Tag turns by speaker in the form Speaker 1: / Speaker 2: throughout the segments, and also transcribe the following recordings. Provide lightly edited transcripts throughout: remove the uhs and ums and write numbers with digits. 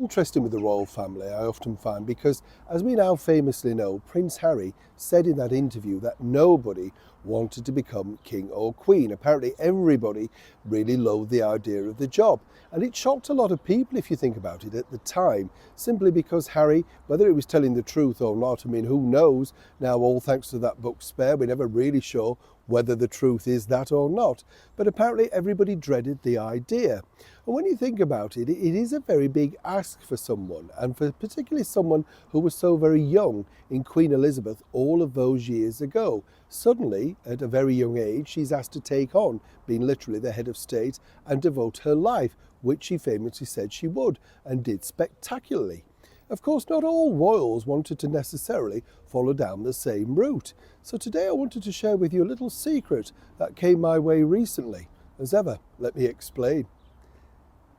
Speaker 1: Interesting with the royal family, I often find, because as we now famously know, Prince Harry said in that interview that nobody wanted to become king or queen. Apparently everybody really loathed the idea of the job. And it shocked a lot of people, if you think about it, at the time, simply because Harry, whether it was telling the truth or not, I mean, who knows? Now, all thanks to that book Spare, we're never really sure whether the truth is that or not. But apparently everybody dreaded the idea. And when you think about it, it is a very big ask for someone, and for particularly someone who was so very young in Queen Elizabeth all of those years ago. Suddenly, at a very young age, she's asked to take on being literally the head of state and devote her life, which she famously said she would, and did spectacularly. Of course, not all royals wanted to necessarily follow down the same route. So today I wanted to share with you a little secret that came my way recently. As ever, let me explain.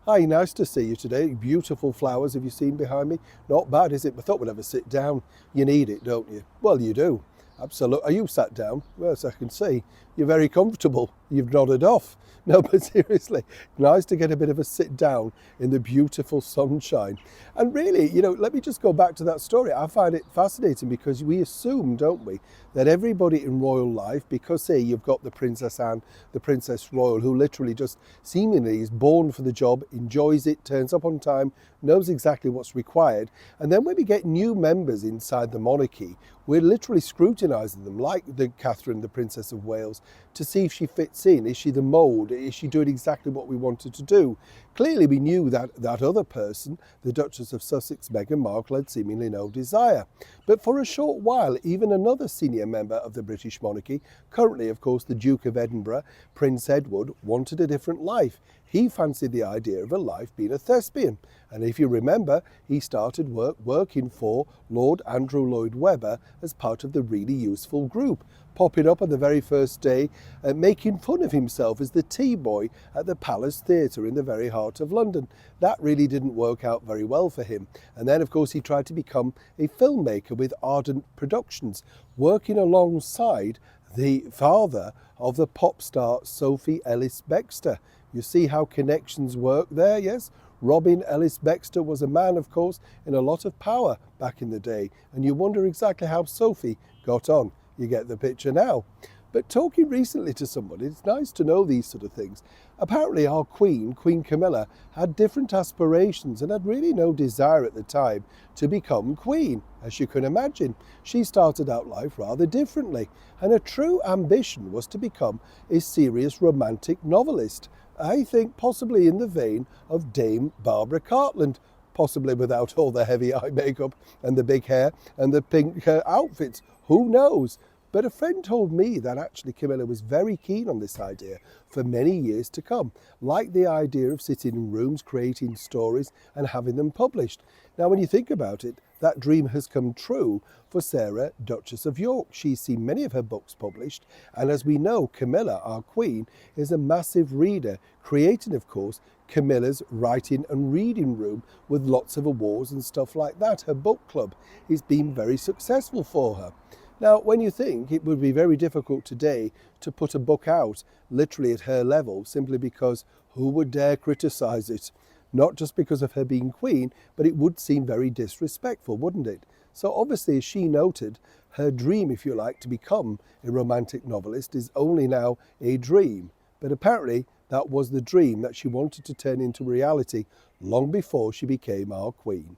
Speaker 1: Hi, nice to see you today. Beautiful flowers have you seen behind me? Not bad, is it? I thought we'd have a sit down. You need it, don't you? Well, you do. Absolutely. Are you sat down? Well, as I can see, you're very comfortable. You've nodded off. No, but seriously, nice to get a bit of a sit down in the beautiful sunshine. And really, let me just go back to that story. I find it fascinating because we assume, don't we, that everybody in royal life, because say you've got the Princess Anne, the Princess Royal, who literally just seemingly is born for the job, enjoys it, turns up on time, knows exactly what's required. And then when we get new members inside the monarchy, we're literally scrutinising them, like the Catherine, the Princess of Wales, to see if she fits in. Is she the mould? Is she doing exactly what we wanted to do? Clearly we knew that that other person, the Duchess of Sussex, Meghan Markle, had seemingly no desire. But for a short while, even another senior member of the British monarchy, currently of course the Duke of Edinburgh, Prince Edward, wanted a different life. He fancied the idea of a life being a thespian. And if you remember, he started working for Lord Andrew Lloyd Webber as part of the Really Useful Group, popping up on the very first day and making fun of himself as the tea boy at the Palace Theatre in the very heart of London. That really didn't work out very well for him. And then, of course, he tried to become a filmmaker with Ardent Productions, working alongside the father of the pop star Sophie Ellis-Bextor. You see how connections work there, yes? Robin Ellis-Bextor was a man, of course, in a lot of power back in the day. And you wonder exactly how Sophie got on. You get the picture now. But talking recently to somebody, it's nice to know these sort of things. Apparently our Queen Camilla, had different aspirations and had really no desire at the time to become Queen. As you can imagine, she started out life rather differently, and her true ambition was to become a serious romantic novelist. I think possibly in the vein of Dame Barbara Cartland, possibly without all the heavy eye makeup and the big hair and the pink outfits. Who knows? But a friend told me that actually Camilla was very keen on this idea for many years to come, like the idea of sitting in rooms, creating stories and having them published. Now, when you think about it, that dream has come true for Sarah, Duchess of York. She's seen many of her books published, and as we know, Camilla, our Queen, is a massive reader, creating, of course, Camilla's writing and reading room with lots of awards and stuff like that. Her book club has been very successful for her. Now, when you think it would be very difficult today to put a book out literally at her level, simply because who would dare criticise it? Not just because of her being Queen, but it would seem very disrespectful, wouldn't it? So obviously, as she noted, her dream, if you like, to become a romantic novelist is only now a dream. But apparently that was the dream that she wanted to turn into reality long before she became our Queen.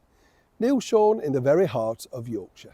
Speaker 1: Neil Sean in the very heart of Yorkshire.